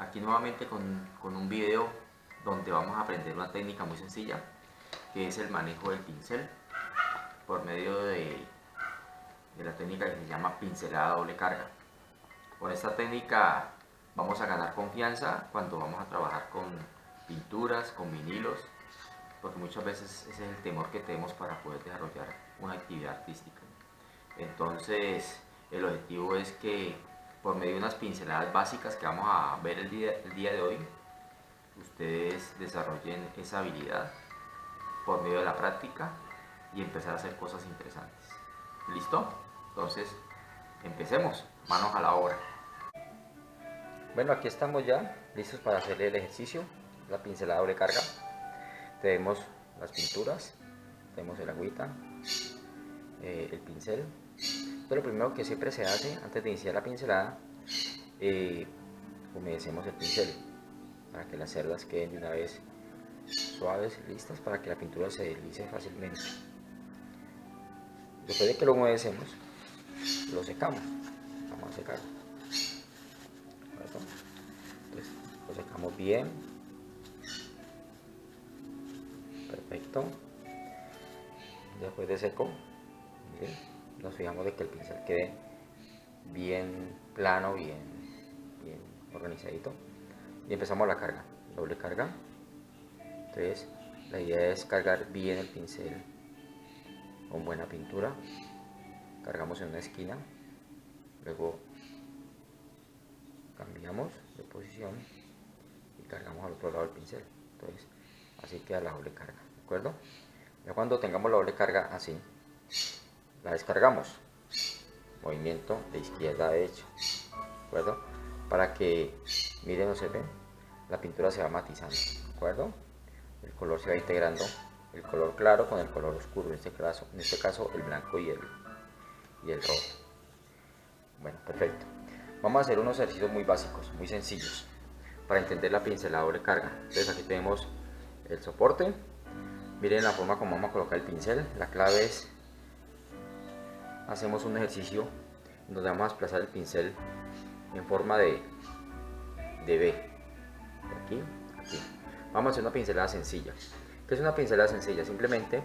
aquí nuevamente con un video donde vamos a aprender una técnica muy sencilla, que es el manejo del pincel por medio de la técnica que se llama pincelada doble carga. Con esta técnica vamos a ganar confianza cuando vamos a trabajar con pinturas, con vinilos, porque muchas veces ese es el temor que tenemos para poder desarrollar una actividad artística. Entonces, el objetivo es que por medio de unas pinceladas básicas que vamos a ver el día de hoy, ustedes desarrollen esa habilidad por medio de la práctica y empezar a hacer cosas interesantes. ¿Listo? Entonces, empecemos. Manos a la obra. Bueno, aquí estamos ya listos para hacer el ejercicio, la pincelada doble carga. Tenemos las pinturas, tenemos el agüita, el pincel. Entonces, lo primero que siempre se hace antes de iniciar la pincelada, humedecemos el pincel para que las cerdas queden de una vez suaves y listas para que la pintura se deslice fácilmente. Después de que lo humedecemos, lo secamos. Vamos a secarlo. Entonces, lo secamos bien. Perfecto. Después de seco, miren, nos fijamos de que el pincel quede bien plano, bien organizadito. Y empezamos la carga, doble carga. Entonces, la idea es cargar bien el pincel con buena pintura. Cargamos en una esquina, luego cambiamos de posición y cargamos al otro lado del pincel. Entonces, así queda la doble carga, ¿de acuerdo? Ya cuando tengamos la doble carga así, la descargamos, movimiento de izquierda a derecha, ¿de acuerdo? Para que, miren, observen, la pintura se va matizando, ¿de acuerdo? El color se va integrando, el color claro con el color oscuro, en este caso el blanco y el rojo. Bueno, perfecto. Vamos a hacer unos ejercicios muy básicos, muy sencillos, para entender la pincelada doble carga. Entonces aquí tenemos el soporte. Miren la forma como vamos a colocar el pincel. La clave es, hacemos un ejercicio donde vamos a desplazar el pincel en forma de B. De aquí, aquí. Vamos a hacer una pincelada sencilla. ¿Qué es una pincelada sencilla? Simplemente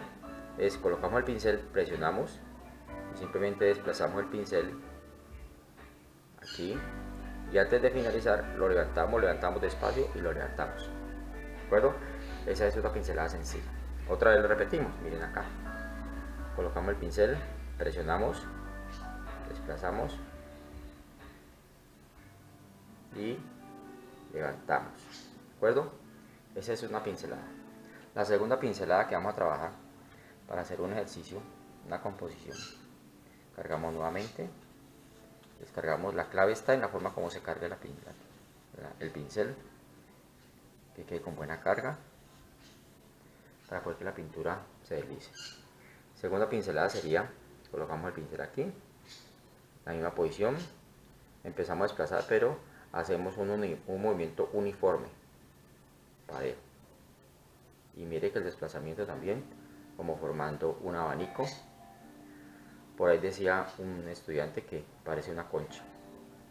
es colocamos el pincel, presionamos y simplemente desplazamos el pincel aquí, y antes de finalizar lo levantamos despacio y lo levantamos, ¿de acuerdo? Esa es una pincelada sencilla. Otra vez lo repetimos, miren acá, colocamos el pincel, presionamos, desplazamos y levantamos, ¿de acuerdo? Esa es una pincelada. La segunda pincelada que vamos a trabajar para hacer un ejercicio, una composición, cargamos nuevamente, descargamos. La clave está en la forma como se carga el pincel, que quede con buena carga para poder que la pintura se deslice. Segunda pincelada sería, colocamos el pincel aquí, la misma posición, empezamos a desplazar, pero hacemos un movimiento uniforme, parejo, y mire que el desplazamiento también como formando un abanico. Por ahí decía un estudiante que parece una concha.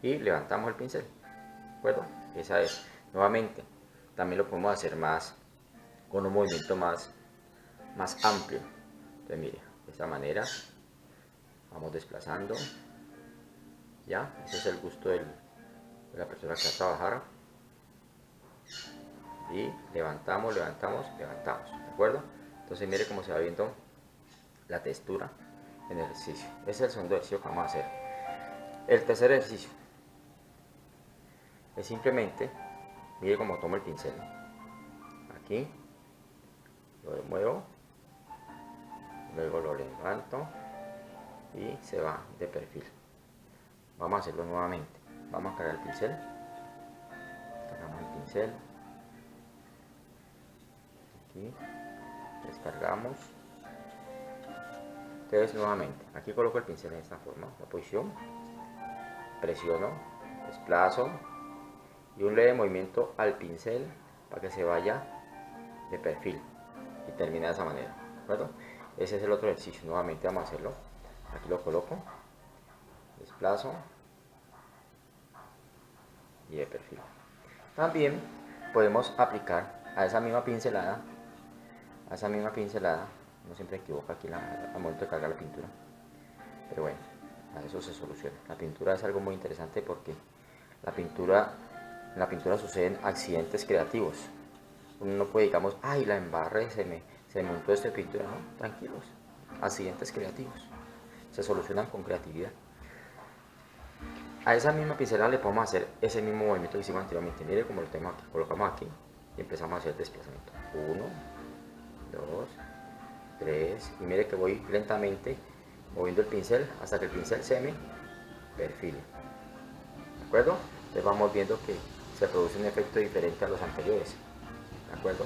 Y levantamos el pincel, ¿de acuerdo? Esa es. Nuevamente, también lo podemos hacer más, con un movimiento más amplio. Entonces mire, de esta manera vamos desplazando. Ya, ese es el gusto de la persona que va a trabajar. Y levantamos, levantamos, levantamos, ¿de acuerdo? Entonces mire cómo se va viendo la textura en el ejercicio. Ese es el segundo ejercicio que vamos a hacer. El tercer ejercicio es simplemente, mire cómo tomo el pincel, aquí lo muevo, luego lo levanto y se va de perfil. Vamos a hacerlo nuevamente. Vamos a cargar el pincel, cargamos el pincel, aquí descargamos. Entonces nuevamente, aquí coloco el pincel en esta forma, la posición, presiono, desplazo y un leve movimiento al pincel para que se vaya de perfil y termina de esa manera, ¿de acuerdo? Ese es el otro ejercicio. Nuevamente vamos a hacerlo. Aquí lo coloco, desplazo y de perfil. También podemos aplicar a esa misma pincelada, no siempre equivoca aquí al momento de cargar la pintura, pero bueno, a eso se soluciona. La pintura es algo muy interesante porque en la pintura suceden accidentes creativos. Uno no puede, digamos, ay, la embarré, se me montó esta pintura, no, tranquilos, accidentes creativos, se solucionan con creatividad. A esa misma pincelada le podemos hacer ese mismo movimiento que hicimos anteriormente. Mire cómo lo tenemos aquí, colocamos aquí y empezamos a hacer el desplazamiento. 1, 2, 3, y mire que voy lentamente moviendo el pincel hasta que el pincel se me perfile. ¿De acuerdo? Entonces vamos viendo que se produce un efecto diferente a los anteriores. ¿De acuerdo?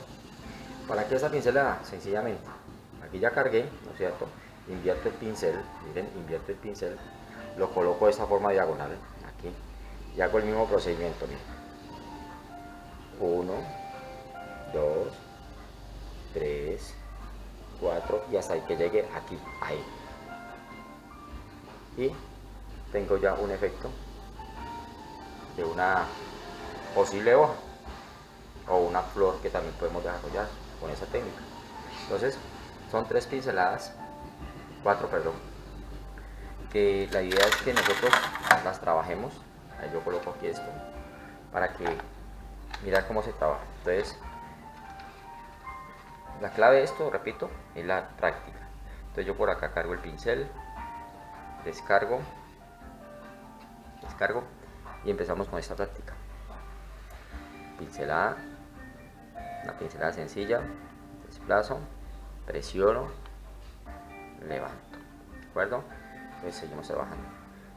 ¿Para qué esa pincelada? Sencillamente, aquí ya cargué, ¿no es cierto? Invierto el pincel, miren, invierto el pincel, lo coloco de esta forma diagonal, aquí, y hago el mismo procedimiento, miren. 1, 2, 3, 4, y hasta que llegue aquí, ahí. Y tengo ya un efecto de una posible hoja o una flor que también podemos desarrollar con esa técnica. Entonces son 3 pinceladas, 4 perdón, que la idea es que nosotros las trabajemos. Ahí yo coloco aquí esto para que mirar cómo se trabaja. Entonces la clave de esto, repito, es la práctica. Entonces yo por acá cargo el pincel, descargo y empezamos con esta práctica. Pincelada, una pincelada sencilla, desplazo, presiono, levanto. ¿De acuerdo? Entonces seguimos trabajando.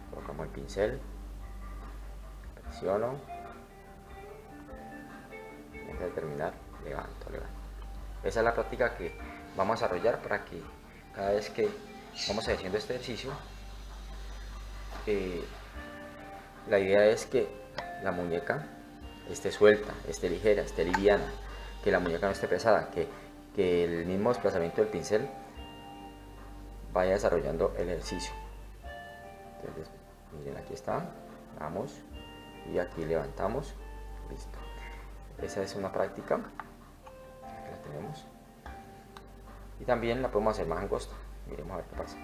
Colocamos el pincel, presiono, antes de terminar, levanto. Esa es la práctica que vamos a desarrollar para que cada vez que vamos haciendo este ejercicio, la idea es que la muñeca esté suelta, esté ligera, esté liviana, que la muñeca no esté pesada, que el mismo desplazamiento del pincel vaya desarrollando el ejercicio. Entonces, miren, aquí está, vamos, y aquí levantamos, listo. Esa es una práctica, aquí la tenemos, y también la podemos hacer más angosta. Miremos a ver qué pasa.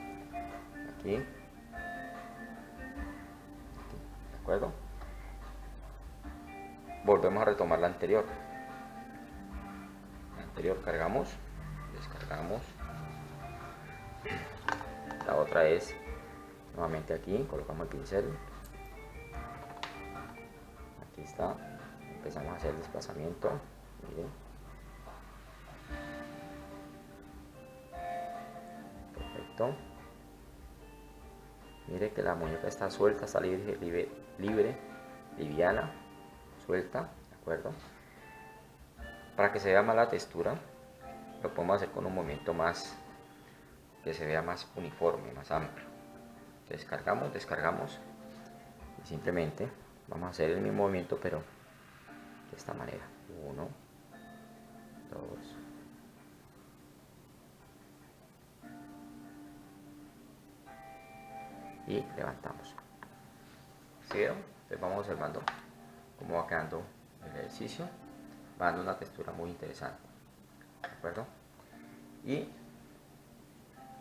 Aquí, ¿de acuerdo? Volvemos a retomar la anterior. Cargamos, descargamos. La otra es nuevamente aquí, colocamos el pincel. Aquí está. Empezamos a hacer el desplazamiento. Miren. Perfecto. Mire que la muñeca está suelta, está libre, liviana, suelta, ¿de acuerdo? Para que se vea más la textura, lo podemos hacer con un movimiento más, que se vea más uniforme, más amplio. Descargamos, y simplemente vamos a hacer el mismo movimiento, pero de esta manera. 1, 2, y levantamos. ¿Sí vieron? Entonces vamos observando cómo va quedando el ejercicio. Va dando una textura muy interesante. ¿De acuerdo? Y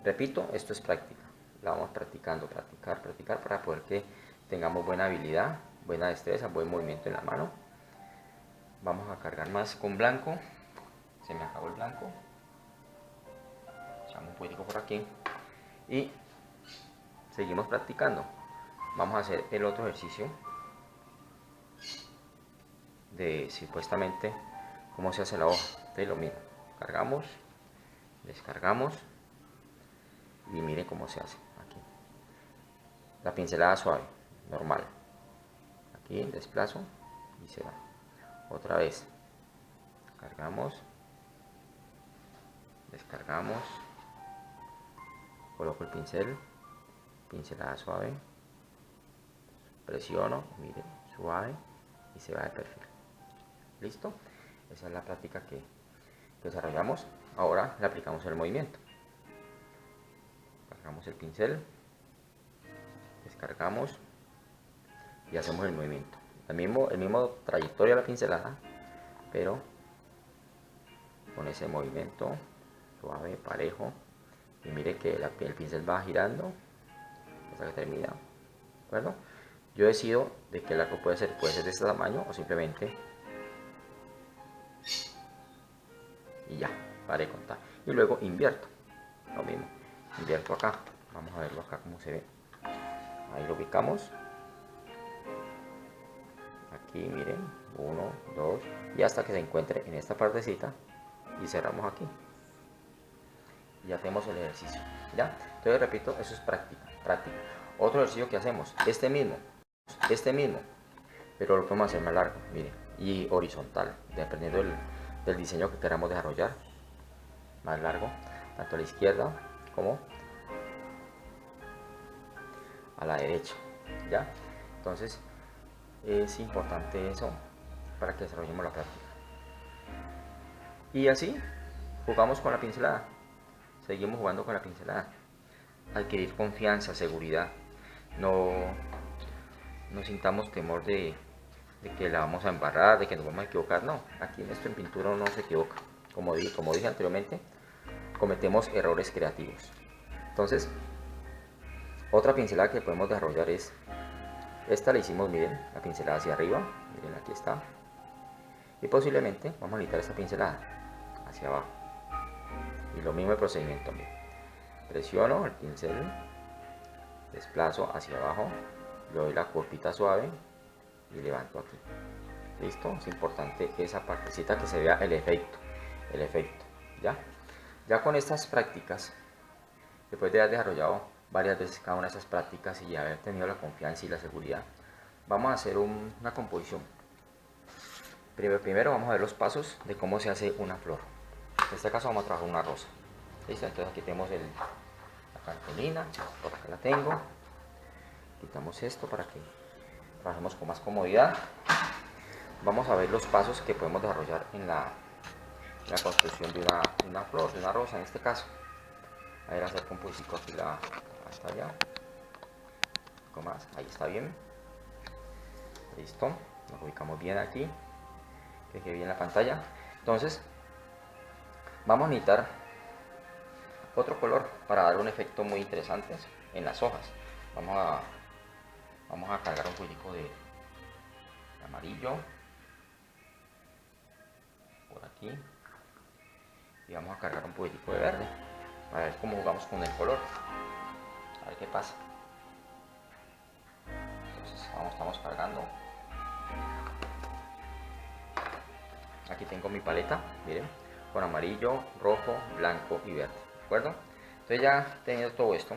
repito, esto es práctica. La vamos practicando, practicar para poder que tengamos buena habilidad, buena destreza, buen movimiento en la mano. Vamos a cargar más con blanco. Se me acabó el blanco. Echamos un poquitico por aquí. Y seguimos practicando. Vamos a hacer el otro ejercicio de supuestamente cómo se hace la hoja. Entonces lo mismo, cargamos, descargamos y miren cómo se hace aquí. La pincelada suave, normal. Aquí desplazo y se va. Otra vez, cargamos, descargamos, coloco el pincel, pincelada suave, presiono, miren, suave y se va de perfil. ¿Listo? Esa es la práctica que desarrollamos. Ahora le aplicamos el movimiento. Cargamos el pincel, descargamos y hacemos el movimiento. el mismo trayectoria de la pincelada, pero con ese movimiento suave, parejo, y mire que el pincel va girando hasta que termina, ¿de acuerdo? Yo decido de qué largo puede ser de este tamaño o simplemente y ya, para de contar. Y luego invierto, lo mismo, invierto acá, vamos a verlo acá como se ve, ahí lo ubicamos, aquí miren, 1, 2, y hasta que se encuentre en esta partecita y cerramos aquí. Ya tenemos el ejercicio, ¿ya? Entonces repito, eso es práctica. Otro ejercicio que hacemos, este mismo, pero lo podemos hacer más largo, miren, y horizontal, dependiendo del diseño que queramos desarrollar, más largo, tanto a la izquierda como a la derecha, ¿ya? Entonces, es importante eso para que desarrollemos la práctica. Y así, jugamos con la pincelada. Seguimos jugando con la pincelada. Adquirir confianza, seguridad. No sintamos temor de que la vamos a embarrar, de que nos vamos a equivocar. No, aquí en esto en pintura uno no se equivoca. Como dije anteriormente, cometemos errores creativos. Entonces, otra pincelada que podemos desarrollar es esta. La hicimos, miren, la pincelada hacia arriba. Miren, aquí está. Y posiblemente vamos a necesitar esta pincelada hacia abajo. Y lo mismo el procedimiento, miren. Presiono el pincel, desplazo hacia abajo, le doy la curvita suave y levanto aquí. Listo, es importante esa partecita que se vea el efecto, ya con estas prácticas, después de haber desarrollado varias veces cada una de esas prácticas y haber tenido la confianza y la seguridad, vamos a hacer una composición. Primero vamos a ver los pasos de cómo se hace una flor. En este caso vamos a trabajar una rosa. Listo, entonces aquí tenemos la cartulina, por acá la tengo. Quitamos esto para que trabajemos con más comodidad. Vamos a ver los pasos que podemos desarrollar en la construcción de una flor, de una rosa en este caso. A ver, acerco un poquitico aquí hasta allá. Un poco más, ahí está bien. Listo, nos ubicamos bien aquí, que quede bien la pantalla. Entonces, vamos a necesitar otro color para dar un efecto muy interesante en las hojas. Vamos a cargar un poquitico de amarillo por aquí y vamos a cargar un poquitico de verde para ver cómo jugamos con el color, a ver qué pasa. Entonces estamos cargando. Aquí tengo mi paleta, miren, con amarillo, rojo, blanco y verde, ¿de acuerdo? Entonces ya teniendo todo esto,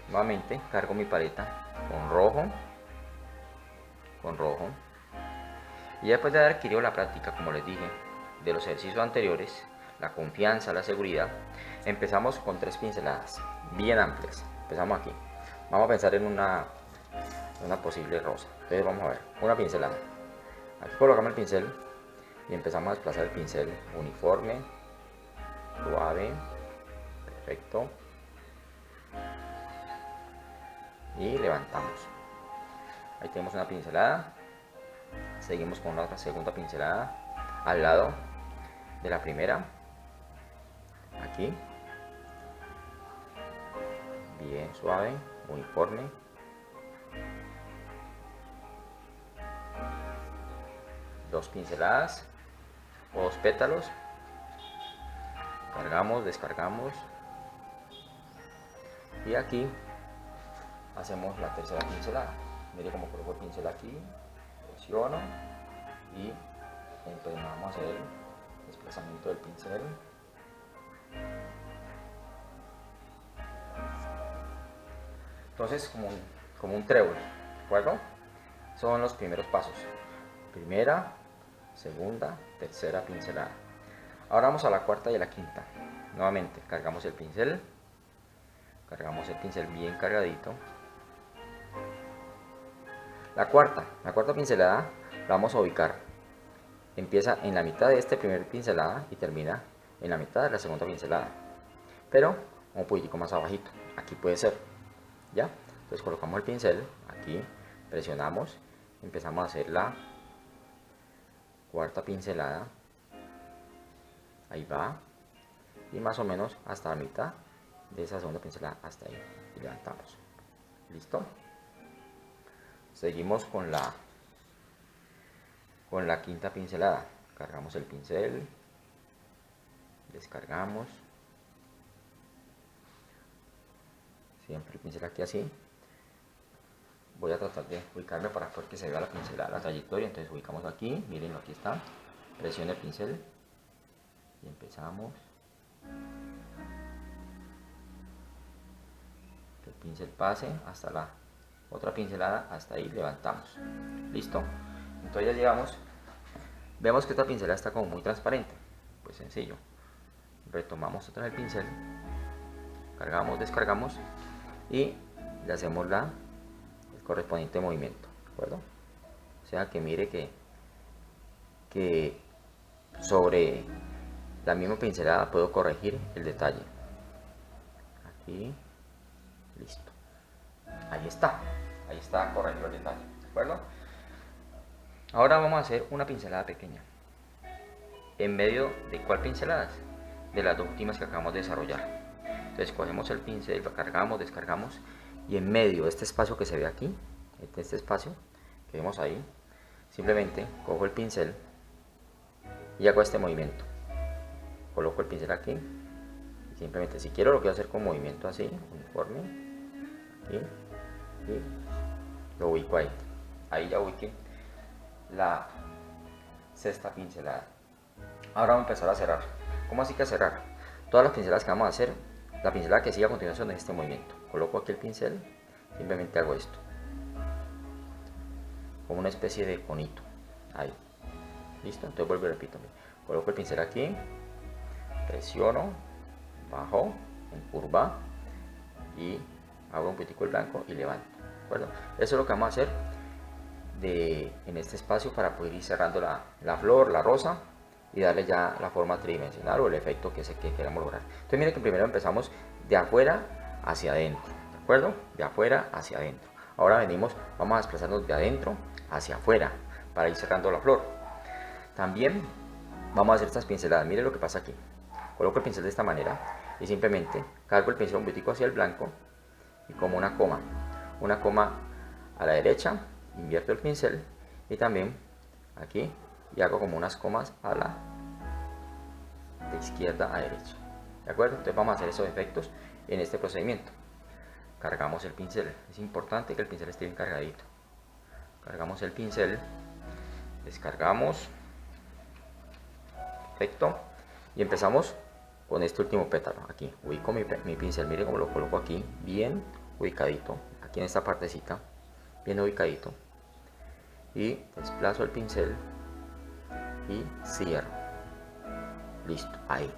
nuevamente cargo mi paleta con rojo, y después de haber adquirido la práctica, como les dije, de los ejercicios anteriores, la confianza, la seguridad, empezamos con 3 pinceladas bien amplias. Empezamos aquí, vamos a pensar en una posible rosa. Entonces vamos a ver, una pincelada, aquí colocamos el pincel y empezamos a desplazar el pincel uniforme, suave, perfecto, y levantamos. Ahí tenemos una pincelada. Seguimos con la otra segunda pincelada al lado de la primera, aquí, bien suave, uniforme. Dos pinceladas o 2 pétalos, cargamos, descargamos, y aquí hacemos la tercera pincelada. Mire cómo coloco el pincel aquí, presiono y empezamos a hacer el desplazamiento del pincel. Entonces, como un trébol, ¿de acuerdo? Son los primeros pasos. Primera, segunda, tercera pincelada. Ahora vamos a la cuarta y a la quinta. Nuevamente, cargamos el pincel bien cargadito. La cuarta pincelada la vamos a ubicar. Empieza en la mitad de esta primera pincelada y termina en la mitad de la segunda pincelada, pero un poquitico más abajito. Aquí puede ser, ¿ya? Entonces colocamos el pincel aquí, presionamos empezamos a hacer la cuarta pincelada, ahí va, y más o menos hasta la mitad de esa segunda pincelada, hasta ahí, y levantamos. ¿Listo? Seguimos con la quinta pincelada. Cargamos el pincel, descargamos, siempre el pincel aquí así. Voy a tratar de ubicarme para que se vea la pincelada, la trayectoria. Entonces ubicamos aquí, miren, aquí está, presione el pincel y empezamos. Que el pincel pase hasta la otra pincelada, hasta ahí levantamos. ¿Listo? Entonces ya llegamos. Vemos que esta pincelada está como muy transparente. Pues sencillo. Retomamos otra vez el pincel, cargamos, descargamos y le hacemos el correspondiente movimiento, ¿de acuerdo? O sea que mire que sobre la misma pincelada puedo corregir el detalle. Aquí, listo. Ahí está correcto el detalle, ¿de acuerdo? Ahora vamos a hacer una pincelada pequeña. ¿En medio de cuál pinceladas? De las dos últimas que acabamos de desarrollar. Entonces cogemos el pincel, lo cargamos, descargamos, y en medio de este espacio que se ve aquí, este espacio que vemos ahí, simplemente cojo el pincel y hago este movimiento. Coloco el pincel aquí y simplemente, si quiero, lo quiero hacer con movimiento así, uniforme, aquí, y lo ubico ahí. Ahí ya ubiqué la sexta pincelada. Ahora vamos a empezar a cerrar. ¿Cómo así que a cerrar? Todas las pinceladas que vamos a hacer, la pincelada que sigue a continuación es este movimiento. Coloco aquí el pincel, simplemente hago esto, como una especie de conito. Ahí. ¿Listo? Entonces vuelvo y repito. Coloco el pincel aquí, presiono, bajo, en curva, y abro un poquitico el blanco y levanto. ¿De acuerdo? Eso es lo que vamos a hacer en este espacio para poder ir cerrando la flor, la rosa, y darle ya la forma tridimensional o el efecto que queramos lograr. Entonces miren que primero empezamos de afuera hacia adentro, ¿de acuerdo? De afuera hacia adentro. Ahora vamos a desplazarnos de adentro hacia afuera para ir cerrando la flor. También vamos a hacer estas pinceladas. Miren lo que pasa aquí. Coloco el pincel de esta manera y simplemente cargo el pincel un poquitico hacia el blanco y como una coma a la derecha, invierto el pincel y también aquí, y hago como unas comas de izquierda a derecha. ¿De acuerdo? Entonces vamos a hacer esos efectos en este procedimiento. Cargamos el pincel. Es importante que el pincel esté bien cargadito. Cargamos el pincel, descargamos. Perfecto. Y empezamos con este último pétalo. Aquí ubico mi pincel, mire cómo lo coloco aquí, bien ubicadito, aquí en esta partecita, bien ubicadito. Y desplazo el pincel y cierro. Listo, ahí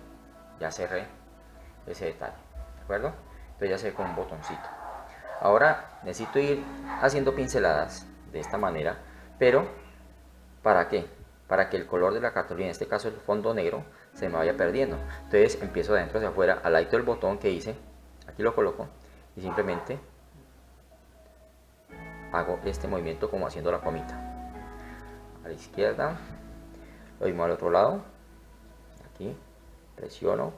ya cerré ese detalle, ¿de acuerdo? Entonces ya se ve con un botoncito. Ahora necesito ir haciendo pinceladas de esta manera, pero ¿para qué? Para que el color de la cartulina, en este caso el fondo negro, se me vaya perdiendo. Entonces empiezo de adentro hacia afuera, al lado del botón que hice, aquí lo coloco y simplemente hago este movimiento como haciendo la comita. A la izquierda, lo mismo al otro lado, aquí presiono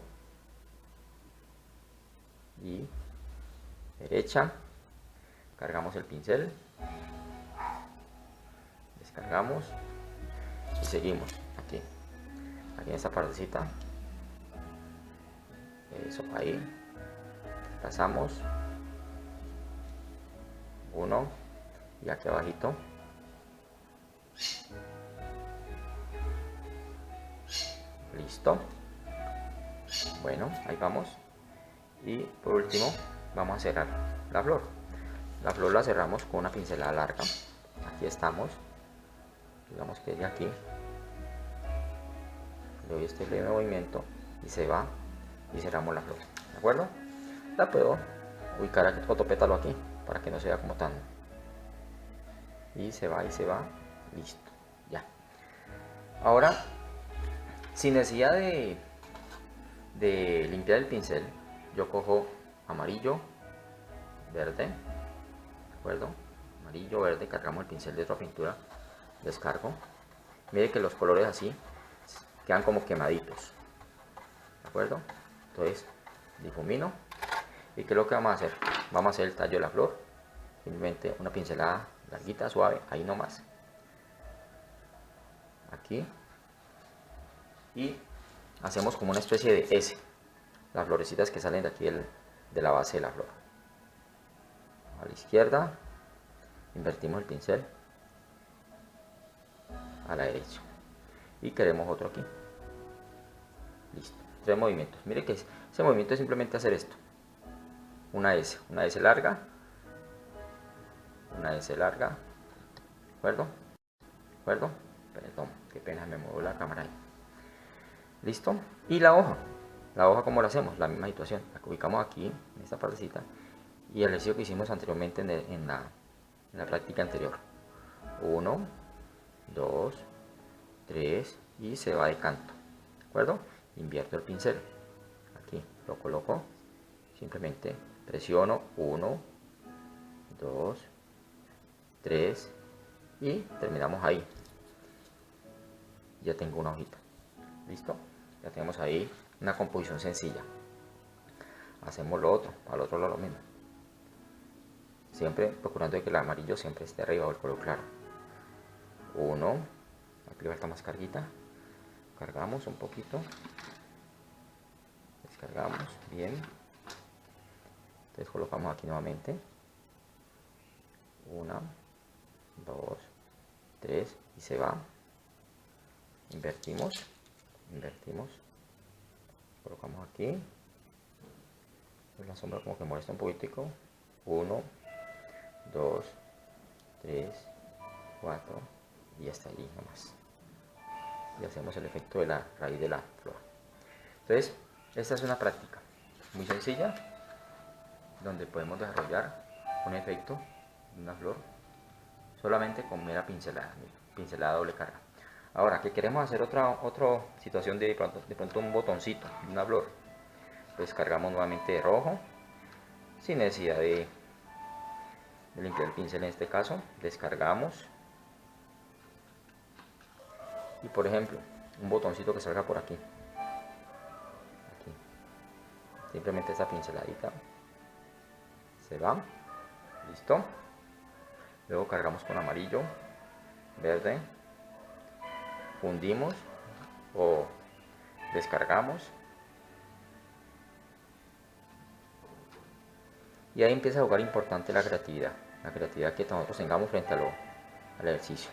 y derecha, cargamos el pincel, descargamos y seguimos aquí en esta partecita. Eso, ahí pasamos uno y aquí abajito. Listo. Bueno, ahí vamos. Y por último vamos a cerrar la flor. La flor la cerramos con una pincelada larga. Aquí estamos. Digamos que de aquí le doy este breve movimiento y se va y cerramos la flor. ¿De acuerdo? La puedo ubicar aquí, otro pétalo aquí para que no sea como tan. Y se va y se va. Listo. Ya. Ahora, sin necesidad de limpiar el pincel, yo cojo amarillo, verde, ¿de acuerdo? amarillo, verde, cargamos el pincel de otra pintura, descargo. Mire que los colores así quedan como quemaditos, ¿de acuerdo? Entonces difumino. ¿Y qué es lo que vamos a hacer? Vamos a hacer el tallo de la flor, simplemente una pincelada larguita, suave, ahí nomás, aquí, y hacemos como una especie de S, las florecitas que salen de aquí de la base de la flor. A la izquierda, invertimos el pincel, a la derecha, y queremos otro aquí. Listo, 3 movimientos. Mire que ese movimiento es simplemente hacer esto, una S larga, una S larga, ¿de acuerdo? ¿De acuerdo? Perdón, qué pena, me muevo la cámara ahí. Listo. Y la hoja, ¿cómo la hacemos? La misma situación, la ubicamos aquí, en esta partecita, y el ejercicio que hicimos anteriormente en la práctica anterior. 1, 2, 3, y se va de canto, ¿de acuerdo? Invierto el pincel, aquí lo coloco, simplemente presiono 1, 2, 3 y terminamos ahí. Ya tengo una hojita. ¿Listo? Ya tenemos ahí una composición sencilla. Hacemos lo otro, al otro lado lo mismo. Siempre procurando que el amarillo siempre esté arriba del color claro. 1, aquí falta más carguita. Cargamos un poquito. Descargamos, bien. Entonces colocamos aquí nuevamente. 1, 2, 3 y se va. Invertimos, colocamos aquí. Pues la sombra como que molesta un poquitico. 1, 2, 3, 4 y hasta allí nomás. Y hacemos el efecto de la raíz de la flor. Entonces, esta es una práctica muy sencilla donde podemos desarrollar un efecto de una flor solamente con mera pincelada doble carga. Ahora que queremos hacer otra situación de pronto un botoncito de una flor, pues cargamos nuevamente de rojo sin necesidad de limpiar el pincel. En este caso descargamos y, por ejemplo, un botoncito que salga por aquí, simplemente esa pinceladita se va. Listo. Luego cargamos con amarillo, verde, fundimos o descargamos y ahí empieza a jugar importante la creatividad que nosotros tengamos frente al ejercicio.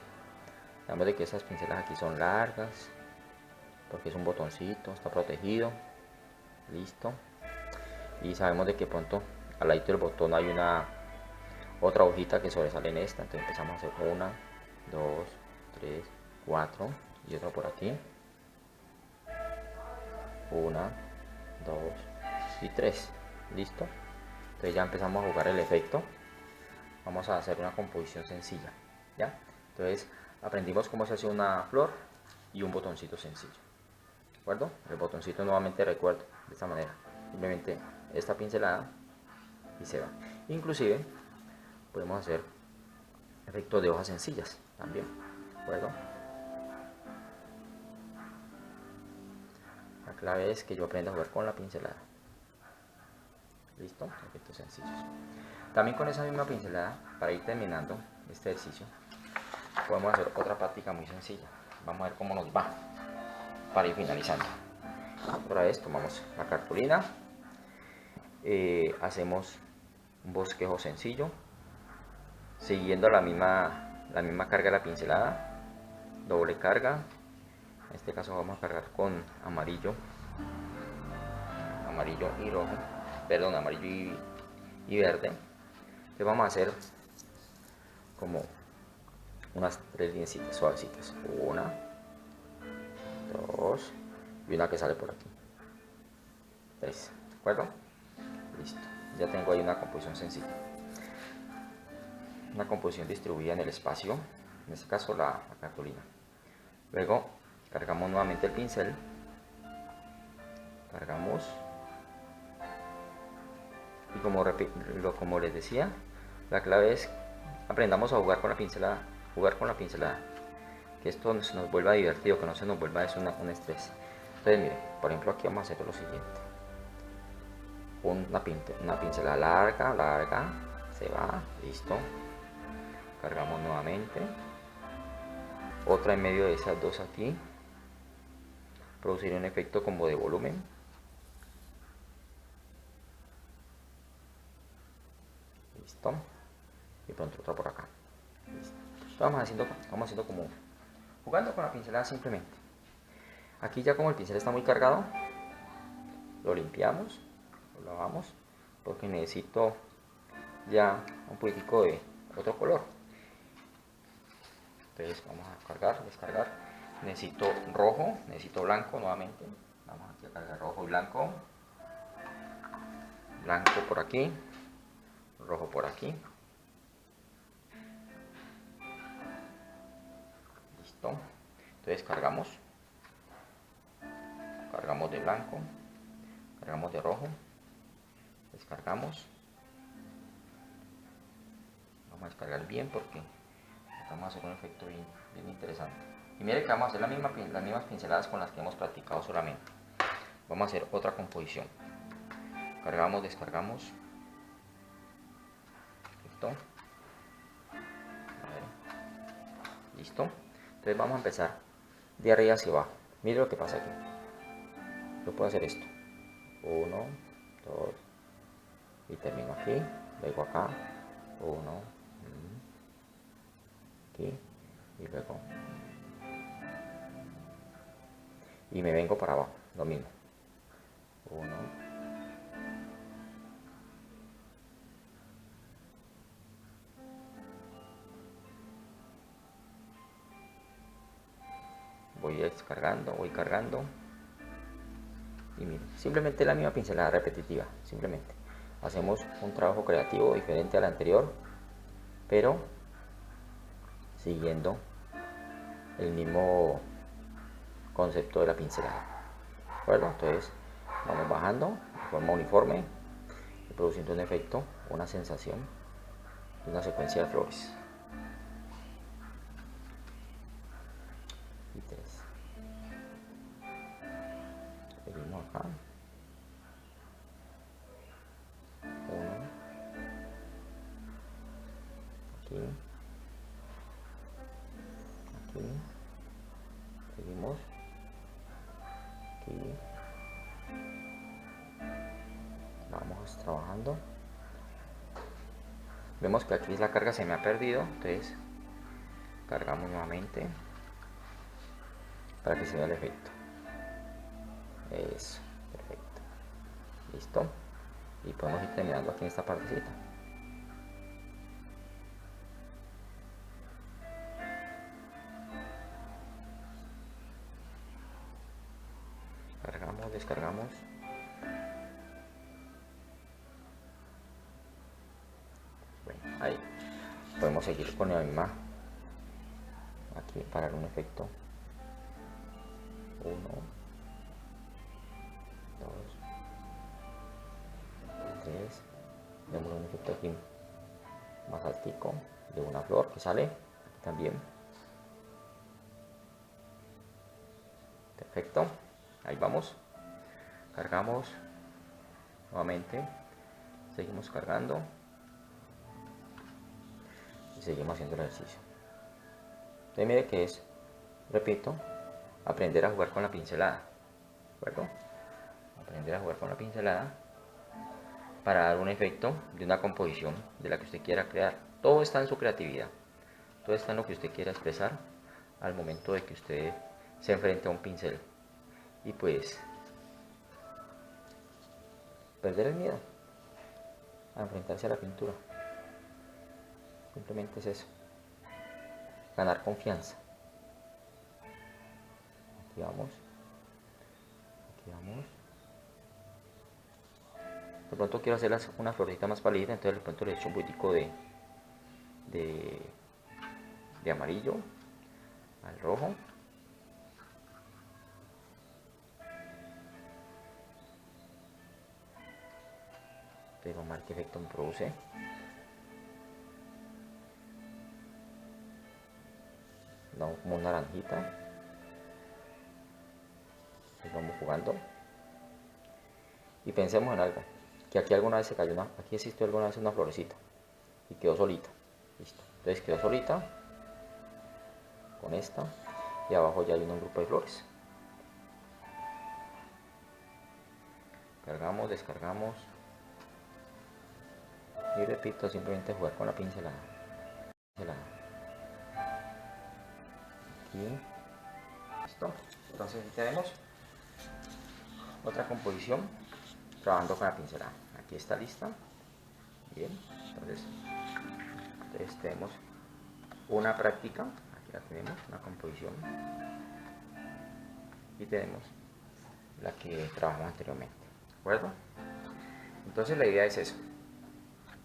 Sabemos de que esas pinceladas aquí son largas porque es un botoncito, está protegido. Listo. Y sabemos de que pronto al lado del botón hay otra hojita que sobresale en esta, entonces empezamos a hacer 1, 2, 3, 4 y otra por aquí, 1, 2 y 3. Listo. Entonces ya empezamos a jugar el efecto. Vamos a hacer una composición sencilla, ¿ya? Entonces aprendimos cómo se hace una flor y un botoncito sencillo, ¿de acuerdo? El botoncito nuevamente recuerdo de esta manera, simplemente esta pincelada y se va. Inclusive podemos hacer efectos de hojas sencillas también, ¿de acuerdo? La clave es que yo aprenda a jugar con la pincelada. Listo, efectos sencillos. También con esa misma pincelada, para ir terminando este ejercicio, podemos hacer otra práctica muy sencilla. Vamos a ver cómo nos va para ir finalizando. Otra vez tomamos la cartulina, hacemos un bosquejo sencillo, siguiendo la misma carga de la pincelada, doble carga. En este caso vamos a cargar con amarillo y rojo, perdón, amarillo y verde. Entonces vamos a hacer como unas 3 lineecitas suavecitas, 1, 2 y una que sale por aquí, 3, ¿de acuerdo? Listo, ya tengo ahí una composición sencilla, una composición distribuida en el espacio, en este caso la cartulina. Luego cargamos nuevamente el pincel, cargamos y como les decía, la clave es aprendamos a jugar con la pincelada, que esto nos vuelva divertido, que no se nos vuelva eso un estrés. Entonces miren, por ejemplo aquí vamos a hacer lo siguiente, una pincelada larga, se va, listo, cargamos nuevamente, otra en medio de esas dos aquí, producir un efecto como de volumen, listo, y pronto otra por acá, listo. Estamos haciendo como jugando con la pincelada simplemente. Aquí ya como el pincel está muy cargado, lo limpiamos, lo lavamos, porque necesito ya un poquitico de otro color. Entonces vamos a cargar, descargar. Necesito rojo, necesito blanco nuevamente. Vamos aquí a cargar rojo y blanco. Blanco por aquí, rojo por aquí. Listo. Entonces cargamos de blanco, cargamos de rojo, descargamos. Vamos a descargar bien porque vamos a hacer un efecto bien interesante. Y mire que vamos a hacer las mismas pinceladas con las que hemos practicado solamente. Vamos a hacer otra composición. Cargamos, descargamos. Listo. Listo. Entonces vamos a empezar de arriba hacia abajo. Mire lo que pasa aquí. Yo puedo hacer esto. 1, 2, y termino aquí. Luego acá. 1, aquí. Y luego. Y me vengo para abajo. Lo mismo. 1. Voy descargando, voy cargando. Y miren, simplemente la misma pincelada repetitiva, simplemente. Hacemos un trabajo creativo diferente al anterior, pero siguiendo el mismo concepto de la pincelada. ¿De acuerdo? Entonces vamos bajando de forma uniforme y produciendo un efecto, una sensación de una secuencia de flores. Y 3. Seguimos acá. 1. Aquí. Aquí. Seguimos. Aquí. Vamos trabajando. Vemos que aquí la carga se me ha perdido, entonces cargamos nuevamente para que se vea el efecto. Eso, perfecto. Listo. Y podemos ir terminando aquí en esta partecita. Cargamos, descargamos. Bueno, ahí. Podemos seguir con la misma. Aquí para dar un efecto. 1, 2, 3. Vemos un efecto aquí más altico de una flor que sale aquí también. Perfecto. Ahí vamos. Cargamos nuevamente. Seguimos cargando. Y seguimos haciendo el ejercicio. Entonces mire que es, repito, aprender a jugar con la pincelada. ¿De acuerdo? Aprender a jugar con la pincelada para dar un efecto de una composición de la que usted quiera crear. Todo está en su creatividad. Todo está en lo que usted quiera expresar al momento de que usted se enfrente a un pincel. Y pues perder el miedo a enfrentarse a la pintura. Simplemente es eso. Ganar confianza. Aquí vamos. Aquí vamos. De pronto quiero hacer una florecita más pálida, entonces de pronto le echo un poquitico de amarillo al rojo. Pero mal qué efecto me produce. como una naranjita. Y vamos jugando. Y pensemos en algo, que aquí alguna vez se cayó aquí existió alguna vez una florecita y quedó solita. Listo. Entonces quedó solita con esta y abajo ya hay un grupo de flores. Cargamos, descargamos y repito, simplemente jugar con la pincelada. Aquí. Listo. Entonces aquí tenemos otra composición trabajando con la pincelada. Aquí está lista. Bien, entonces tenemos una práctica, aquí la tenemos, una composición, y tenemos la que trabajamos anteriormente, ¿de acuerdo? Entonces la idea es eso,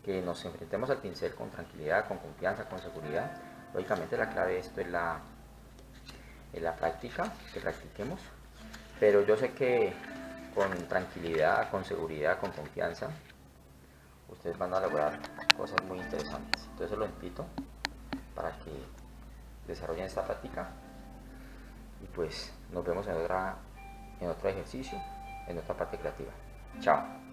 que nos enfrentemos al pincel con tranquilidad, con confianza, con seguridad. Lógicamente la clave de esto es la práctica, que practiquemos, pero yo sé que con tranquilidad, con seguridad, con confianza, ustedes van a lograr cosas muy interesantes. Entonces los invito para que desarrollen esta práctica y pues nos vemos en otro ejercicio, en otra parte creativa. Chao.